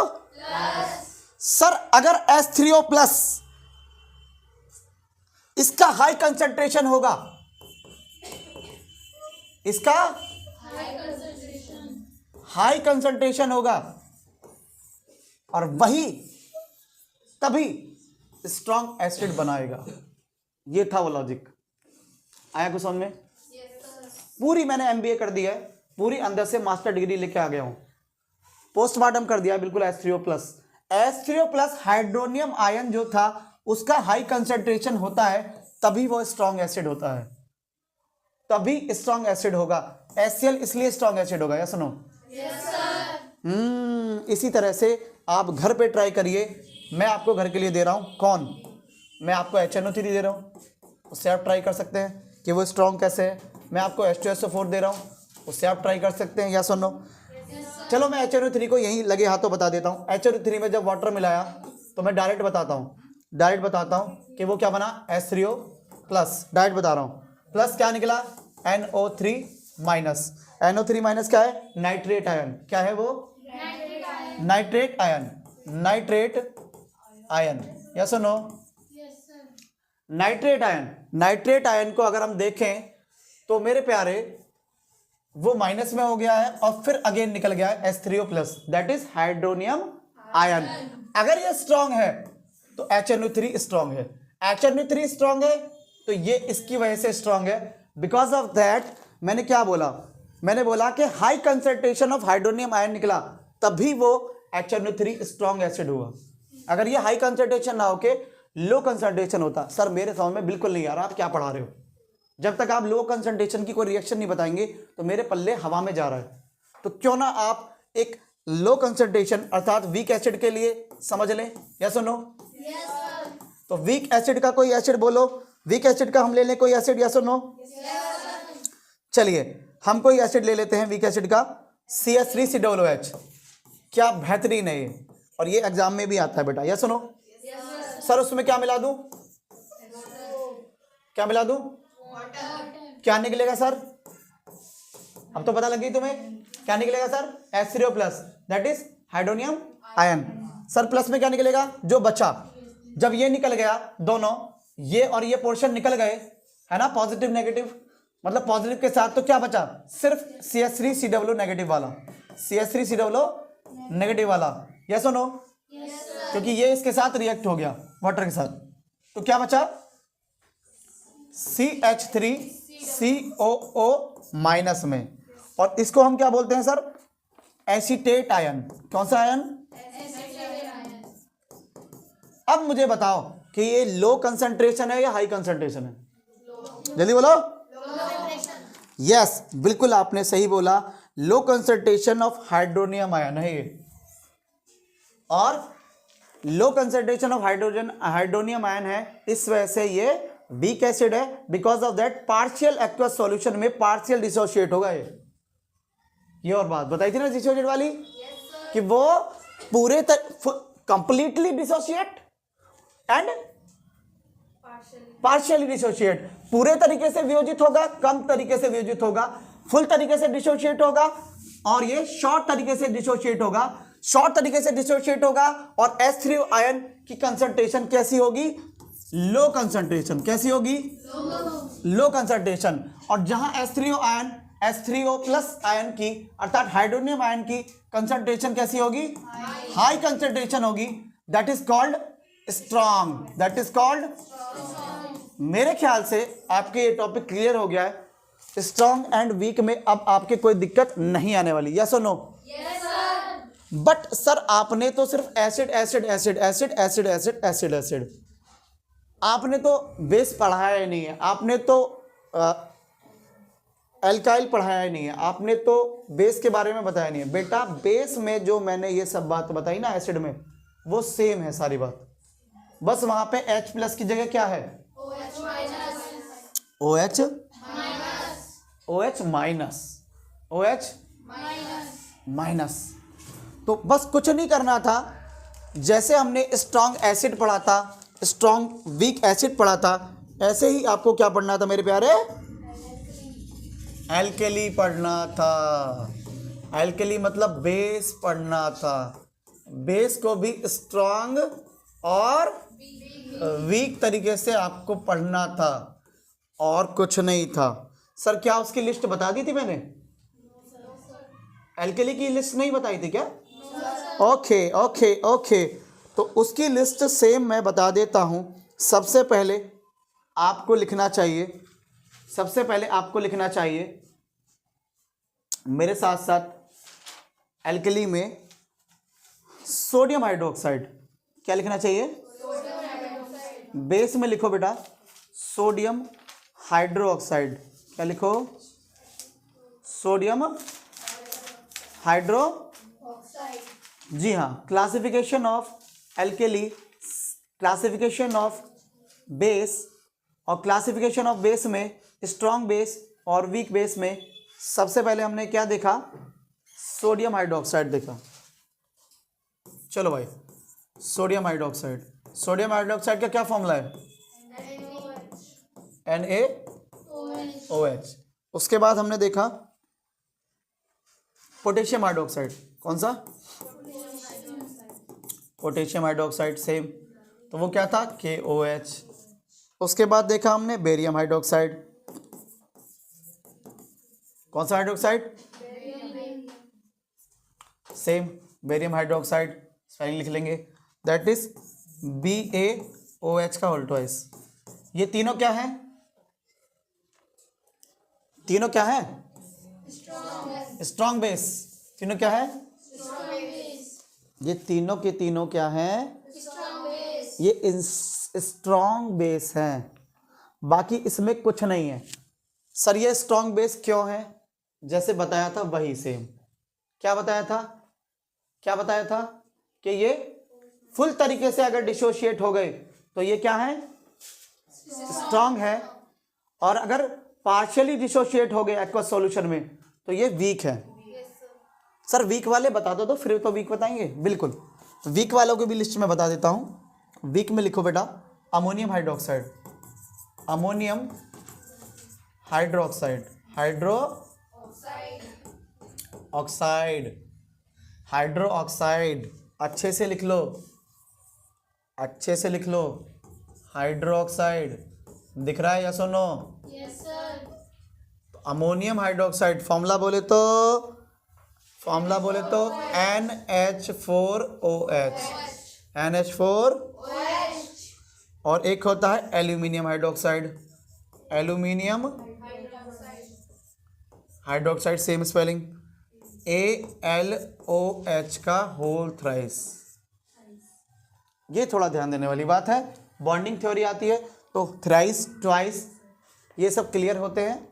सर अगर H3O प्लस इसका हाई कंसंट्रेशन होगा, इसका हाई कंसंट्रेशन होगा, और वही तभी स्ट्रॉन्ग एसिड बनाएगा। ये था वो लॉजिक। आया कुछ समझ में? पूरी मैंने MBA कर दिया है, पूरी अंदर से मास्टर डिग्री लेके आ गया हूं। पोस्टमार्टम कर दिया बिल्कुल। H3O plus, H3O plus hydronium ion जो था उसका हाई कंसंट्रेशन होता है, तभी वो स्ट्रॉन्ग एसिड होता है, तभी स्ट्रॉन्ग एसिड होगा। HCl इसलिए स्ट्रॉन्ग एसिड होगा, या सुनो? इसी तरह से आप घर पे ट्राई करिए। मैं आपको घर के लिए दे रहा हूं, कौन? मैं आपको HNO3 दे रहा हूं, उससे आप ट्राई कर सकते हैं कि वो स्ट्रॉन्ग कैसे है। मैं आपको H2SO4 दे रहा हूं, उससे आप ट्राई कर सकते हैं, या सुनो? चलो मैं HNO3 को यहीं लगे हाथों बता देता हूं। HNO3 में जब वाटर मिलाया तो मैं डायरेक्ट बताता हूं कि वो क्या बना? H3O plus. डायरेक्ट बता रहा हूं। प्लस क्या निकला? NO3 minus. NO3 माइनस क्या है? Nitrate ion. क्या है वो? Nitrate ion. Nitrate ion, yes और नो? Nitrate ion. नाइट्रेट आयन को अगर हम देखें तो मेरे प्यारे वो माइनस में हो गया है और फिर अगेन निकल गया है H3O plus, that is hydronium ion. अगर ये स्ट्रॉन्ग है तो HNO3 स्ट्रॉन्ग है। HNO3 स्ट्रॉन्ग है तो ये इसकी वजह से स्ट्रॉन्ग है। बिकॉज ऑफ दैट मैंने क्या बोला? मैंने बोला कि high concentration of hydronium ion निकला, तभी वो HNO3 स्ट्रॉन्ग एसिड हुआ। अगर ये हाई कंसंट्रेशन ना होके लो कंसंट्रेशन होता, सर मेरे समझ में बिल्कुल नहीं आ रहा आप क्या पढ़ा रहे हो। जब तक आप लो कंसंट्रेशन की कोई रिएक्शन नहीं बताएंगे तो मेरे पल्ले हवा में जा रहा है। तो क्यों ना आप एक लो कंसंट्रेशन अर्थात वीक एसिड के लिए समझ लें, या सुनो। Yes sir. तो वीक एसिड का कोई एसिड बोलो, वीक एसिड का हम ले लें कोई एसिड, या सुनो। चलिए हम कोई एसिड ले लेते हैं वीक एसिड का, CH3COOH। क्या बेहतरीन है ये, और ये एग्जाम में भी आता है बेटा, या सुनो। सर उसमें क्या मिला दूं, क्या मिला दूं, क्या निकलेगा सर, अब तो पता लग गई तुम्हें क्या निकलेगा sir, H3O plus that is hydronium ion. Sir plus में क्या निकलेगा, जो बचा, जब ये निकल गया दोनों, ये और ये पोर्शन निकल गए है ना, पॉजिटिव नेगेटिव, मतलब पॉजिटिव के साथ, तो क्या बचा, सिर्फ CH3COO नेगेटिव वाला, CH3COO नेगेटिव वाला, यस और नो, क्योंकि ये इसके साथ रिएक्ट हो गया वाटर के साथ, तो क्या बचा CH3COO माइनस में, और इसको हम क्या बोलते हैं सर, एसीटेट आयन। कौन सा आयन, अब मुझे बताओ कि ये लो कंसंट्रेशन है या हाई कंसंट्रेशन है, जल्दी बोलो। यस बिल्कुल आपने सही बोला, low concentration of hydronium ion है ये, और low concentration of hydronium ion है, इस वजह से ये वीक एसिड है, because of that partial aqueous solution में पार्शियल डिसोशिएट होगा ये और बात बताई थी ना डिसोशिएट वाली, कि वो पूरे completely dissociate and partially dissociate, पूरे तरीके से वियोजित होगा, कम तरीके से वियोजित होगा, फुल तरीके से डिसोशिएट होगा, और ये शॉर्ट तरीके से डिसोशिएट होगा, शॉर्ट तरीके से डिसोशिएट होगा, और H3O आयन की कंसंट्रेशन कैसी होगी, लो कंसंट्रेशन, कैसी होगी, लो कंसंट्रेशन, और जहां H3O ion H3O plus ion की अर्थात हाइड्रोनियम आयन की कंसंट्रेशन कैसी होगी, हाई कंसंट्रेशन होगी, that is called strong, that is called. मेरे ख्याल से आपके ये टॉपिक क्लियर हो गया है, स्ट्रॉन्ग एंड वीक में अब आपके कोई दिक्कत नहीं आने वाली, यस और नो। बट सर आपने तो सिर्फ acid acid acid acid acid acid acid acid, आपने तो बेस पढ़ाया ही नहीं है, आपने तो एल्काइल पढ़ाया ही नहीं है, आपने तो बेस के बारे में बताया नहीं है। बेटा बेस में जो मैंने ये सब बात बताई ना एसिड में, वो सेम है सारी बात, बस वहां पे H प्लस की जगह क्या है, OH माइनस। तो बस कुछ नहीं करना था, जैसे हमने स्ट्रॉन्ग एसिड पढ़ा था, स्ट्रॉन्ग वीक एसिड पढ़ा था, ऐसे ही आपको क्या पढ़ना था मेरे प्यारे, एल्केली पढ़ना था। एल्केली मतलब बेस पढ़ना था, बेस को भी स्ट्रॉन्ग और वीक तरीके से आपको पढ़ना था, और कुछ नहीं था। सर क्या उसकी लिस्ट बता दी थी मैंने, एल्केली की लिस्ट नहीं बताई थी क्या, ओके ओके ओके, तो उसकी लिस्ट सेम मैं बता देता हूं। सबसे पहले आपको लिखना चाहिए, सबसे पहले आपको लिखना चाहिए मेरे साथ साथ एल्केली में सोडियम हाइड्रोक्साइड, क्या लिखना चाहिए, बेस में लिखो बेटा सोडियम हाइड्रोक्साइड, क्या लिखो, सोडियम हाइड्रो, जी हाँ। Classification of alkali, classification of base, और क्लासिफिकेशन ऑफ बेस में स्ट्रॉन्ग बेस और वीक बेस में सबसे पहले हमने क्या देखा, सोडियम हाइड्रोक्साइड देखा। चलो भाई सोडियम हाइड्रोक्साइड, सोडियम हाइड्रोक्साइड का क्या फॉर्मूला है, NaOH। उसके बाद हमने देखा पोटेशियम हाइड्रोक्साइड, कौन सा, पोटेशियम हाइड्रोक्साइड सेम, तो वो क्या था KOH। उसके बाद देखा हमने बेरियम हाइड्रोक्साइड, कौन सा hydroxide, same barium hydroxide, spelling लिख लेंगे, दैट इज BaOH का होल ट्वाइस। ये तीनों क्या है, तीनों क्या है, स्ट्रॉन्ग बेस, तीनों क्या है, Strong base. ये तीनों के तीनों क्या हैं? Strong base. ये स्ट्रॉन्ग बेस हैं, बाकी इसमें कुछ नहीं है। सर ये स्ट्रॉन्ग बेस क्यों है? जैसे बताया था वही सेम। क्या बताया था? क्या बताया था कि ये फुल तरीके से अगर डिसोशिएट हो गए तो ये क्या है? स्ट्रॉन्ग है, और अगर पार्शियली डिसोशिएट हो गए एक्वस सॉल्यूशन में तो ये वीक है। सर वीक वाले बता दो, तो फिर तो वीक बताएंगे। बिल्कुल, वीक वालों की भी लिस्ट में बता देता हूं। वीक में लिखो बेटा ammonium hydroxide, ammonium hydroxide, hydro oxide, hydro oxide, अच्छे से लिख लो, अच्छे से लिख लो। हाइड्रो ऑक्साइड दिख रहा है या सुनो? Yes, sir. Ammonium hydroxide formula बोले तो NH4OH, NH4, OH. और एक होता है aluminium hydroxide, aluminium hydroxide, same spelling ALOH का होल थ्राइस। ये थोड़ा ध्यान देने वाली बात है। बॉन्डिंग थ्योरी आती है तो थ्राइस, ट्वाइस, ये सब क्लियर होते हैं।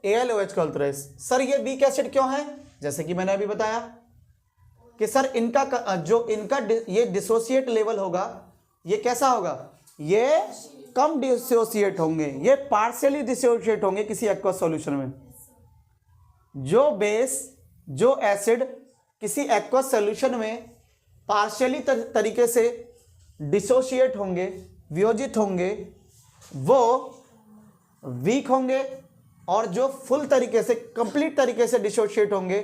ALOH का होल थ्राइस। सर ये वीक एसिड क्यों है? जैसे कि मैंने अभी बताया कि सर इनका जो इनका ये डिसोसिएट लेवल होगा, ये कैसा होगा? ये कम डिसोसिएट होंगे, ये पार्शियली डिसोसिएट होंगे किसी एक्वस सॉल्यूशन में। जो बेस, जो एसिड किसी एक्वस सॉल्यूशन में पार्शियली तरीके से डिसोशिएट होंगे, वियोजित होंगे, वो वीक होंगे, और जो फुल तरीके से, कंप्लीट तरीके से डिसोशिएट होंगे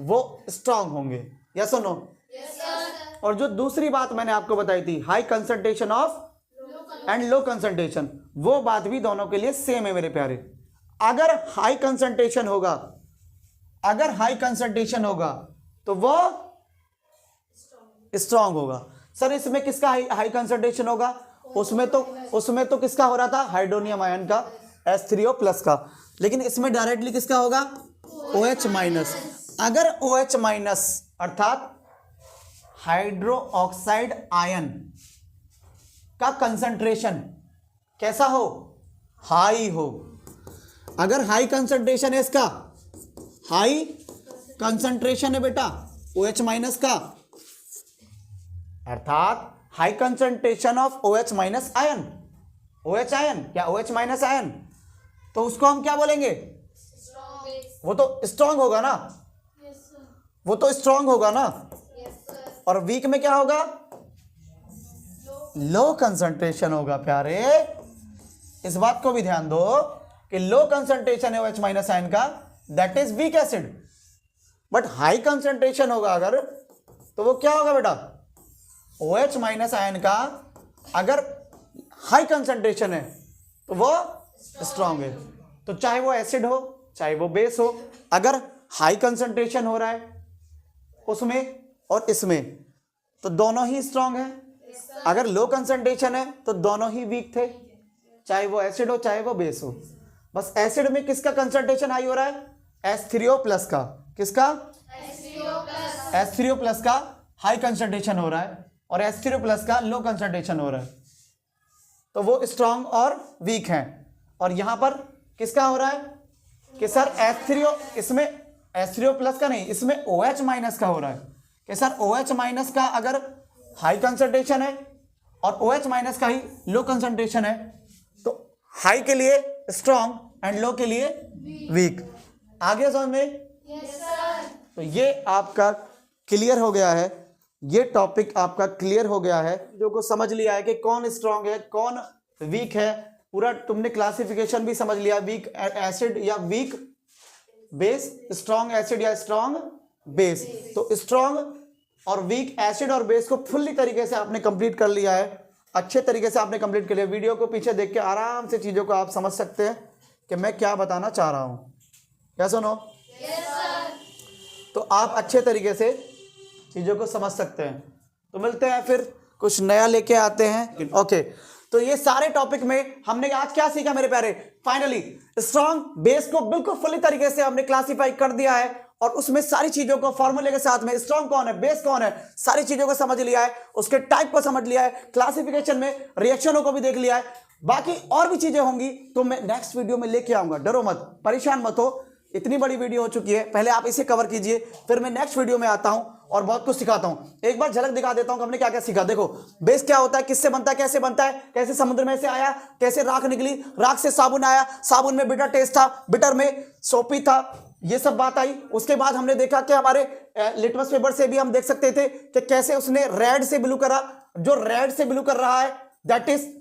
वो स्ट्रांग होंगे। या सुनो? Yes, sir. और जो दूसरी बात मैंने आपको बताई थी, high concentration of and low concentration, वो बात भी दोनों के लिए सेम है मेरे प्यारे। अगर हाई कंसंट्रेशन होगा, अगर हाई कंसंट्रेशन होगा तो वो स्ट्रांग होगा। सर इसमें किसका हाई कंसंट्रेशन होगा? उसमें तो किसका हो रहा था? हाइड्रोनियम आयन का, H3O+ का। लेकिन इसमें डायरेक्टली किसका होगा? OH-। अगर OH- अर्थात हाइड्रो ऑक्साइड आयन का कंसंट्रेशन कैसा हो? हाई हो। अगर हाई कंसंट्रेशन है, इसका हाई कंसंट्रेशन है बेटा OH- का, अर्थात high concentration of OH- ion, OH ion क्या OH- आयन, तो उसको हम क्या बोलेंगे? Strong base. वो तो स्ट्रांग होगा ना, Yes, sir. वो तो स्ट्रांग होगा ना। Yes, sir. और वीक में क्या होगा? लो कंसंट्रेशन होगा प्यारे। इस बात को भी ध्यान दो कि लो कंसंट्रेशन है OH- आयन का, that is weak acid. But high concentration होगा अगर, तो वो क्या होगा बेटा? OH- आयन का अगर हाई कंसंट्रेशन है तो वो स्ट्रांग है। तो चाहे वो एसिड हो चाहे वो बेस हो, अगर हाई कंसंट्रेशन हो रहा है उसमें और इसमें तो दोनों ही स्ट्रांग है। अगर लो कंसंट्रेशन है तो दोनों ही वीक थे, चाहे वो एसिड हो चाहे वो बेस हो। बस एसिड में किसका कंसंट्रेशन हाई हो रहा है? H3O+ का। किसका? H3O+ का हाई कंसंट्रेशन हो रहा है, और H3O+ का लो कंसंट्रेशन हो रहा है, तो वो स्ट्रांग और वीक हैं। और यहां पर किसका हो रहा है कि सर H3O, इसमें H3O+ का नहीं, इसमें OH- का हो रहा है कि सर OH- का अगर हाई कंसंट्रेशन है और OH- का ही लो कंसंट्रेशन है, तो हाई के लिए स्ट्रांग एंड लो के लिए वीक। आगे समझ में? Yes, sir. तो ये आपका क्लियर हो गया है, ये टॉपिक आपका क्लियर हो गया है, जो को समझ लिया है कि कौन स्ट्रांग है कौन वीक है। पूरा तुमने क्लासिफिकेशन भी समझ लिया, वीक एसिड या वीक बेस, स्ट्रांग एसिड या स्ट्रांग बेस। तो स्ट्रांग और वीक एसिड और बेस को फुल्ली तरीके से आपने कंप्लीट कर लिया है, अच्छे तरीके से आपने कंप्लीट कर लिया। वीडियो को पीछे देख के आराम से चीज़ों को आप समझ सकते हैं कि मैं क्या बताना चाह रहा हूँ। क्या सुनो? Yes, sir. तो आप अच्छे तरीके से चीज़ों को समझ सकते हैं। तो मिलते हैं फिर, कुछ नया लेके आते हैं। ओके, तो ये सारे टॉपिक में हमने आज क्या सीखा मेरे प्यारे? फाइनली स्ट्रॉन्ग बेस को बिल्कुल फुली तरीके से हमने क्लासिफाई कर दिया है, और उसमें सारी चीजों को फॉर्मूले के साथ में स्ट्रॉन्ग कौन है, बेस कौन है, सारी चीजों को समझ लिया है, उसके टाइप को समझ लिया है, क्लासिफिकेशन में रिएक्शनों को भी देख लिया है। बाकी और भी चीजें होंगी तो मैं नेक्स्ट वीडियो में लेके आऊंगा, डरो मत, परेशान मत हो। इतनी बड़ी वीडियो हो चुकी है, पहले आप इसे कवर कीजिए, फिर मैं नेक्स्ट वीडियो में आता हूं और बहुत कुछ सिखाता हूं। एक बार झलक दिखा देता हूं कि हमने क्या क्या सीखा। देखो बेस क्या होता है, किससे बनता है, कैसे बनता है, कैसे समुद्र में से आया, कैसे राख निकली, राख से साबुन आया, साबुन में बिटर टेस्ट था, बिटर में सोपी था, ये सब बात आई। उसके बाद हमने देखा कि हमारे लिटमस पेपर से भी हम देख सकते थे कि कैसे उसने रेड से ब्लू करा, जो रेड से ब्लू कर रहा है that is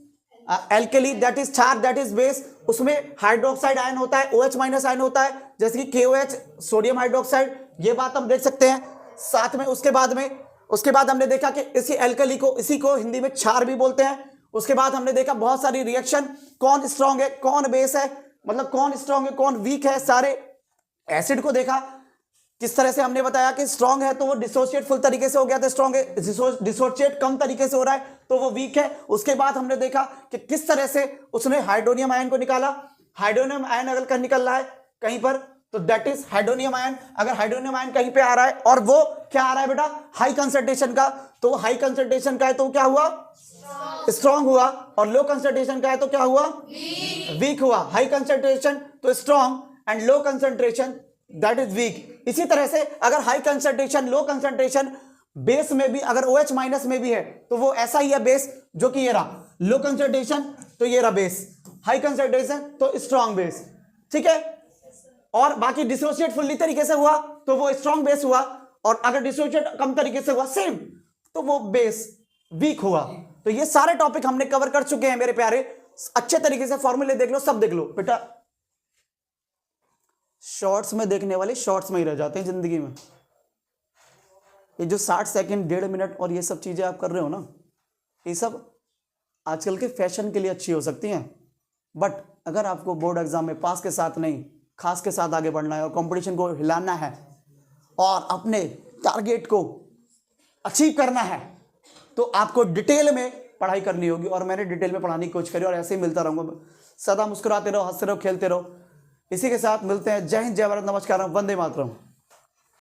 alkali, that is क्षार, दैट इज बेस। उसमें हाइड्रोक्साइड आयन होता है, OH माइनस आयन होता है, जैसे कि KOH सोडियम हाइड्रोक्साइड, ये बात हम देख सकते हैं। साथ में उसके बाद हमने देखा कि इसी एल्कली को, इसी को हिंदी में क्षार भी बोलते हैं। उसके बाद हमने देखा बहुत सारी रिएक्शन, कौन स्ट्रांग है, कौन बेस है, मतलब कौन स्ट्रांग है, कौन वीक है, सारे एसिड को देखा। किस तरह से हमने बताया कि स्ट्रांग है तो वो डिसोशिएट फुल तरीके से हो गया, तो स्ट्रांग है, डिसोशिएट कम तरीके से हो रहा है तो वो वीक है। उसके बाद हमने देखा कि किस तरह से उसने हाइड्रोनियम आयन को निकाला। हाइड्रोनियम आयन अगर निकल रहा है कहीं पर तो दैट इज हाइड्रोनियम आयन। अगर हाइड्रोनियम आयन कहीं पे आ रहा है और वो क्या आ रहा है बेटा, हाई कंसंट्रेशन का, तो हाई कंसंट्रेशन का है तो क्या हुआ, स्ट्रांग हुआ, और लो कंसंट्रेशन का है तो क्या हुआ, वीक हुआ। हाई कंसंट्रेशन तो strong and low concentration that is weak. इसी तरह से अगर high concentration, low concentration base में भी अगर OH माइनस में भी है तो वो ऐसा ही है बेस, जो कि ये रहा लो कंसंट्रेशन तो ये रहा बेस, हाई कंसंट्रेशन तो स्ट्रांग बेस, ठीक है। और बाकी डिसोशिएट फुल्ली तरीके से हुआ तो वो स्ट्रांग बेस हुआ, और अगर डिसोशिएट कम तरीके से हुआ सेम तो वो बेस वीक हुआ। तो ये सारे टॉपिक हमने कवर कर चुके हैं मेरे प्यारे, अच्छे तरीके से फॉर्मूले देख लो, सब देख लो बेटा। शॉर्ट्स में देखने वाले शॉर्ट्स में ही रह जाते हैं जिंदगी में। ये जो 60 सेकंड 1.5 मिनट और ये सब चीजें आप कर रहे हो ना, ये सब आजकल के फैशन के लिए अच्छी हो सकती हैं, बट अगर आपको बोर्ड एग्जाम में पास के साथ नहीं, खास के साथ आगे बढ़ना है और कंपटीशन को हिलाना है और अपने टारगेट को अचीव करना है, तो आपको डिटेल में पढ़ाई करनी होगी। और मैंने डिटेल में पढ़ाने की कोशिश करी और ऐसे ही मिलता रहूंगा। सदा मुस्कुराते रहो, हंसते रहो, खेलते रहो। इसी के साथ मिलते हैं। जय हिंद, जय भारत, नमस्कार, वंदे मातरम।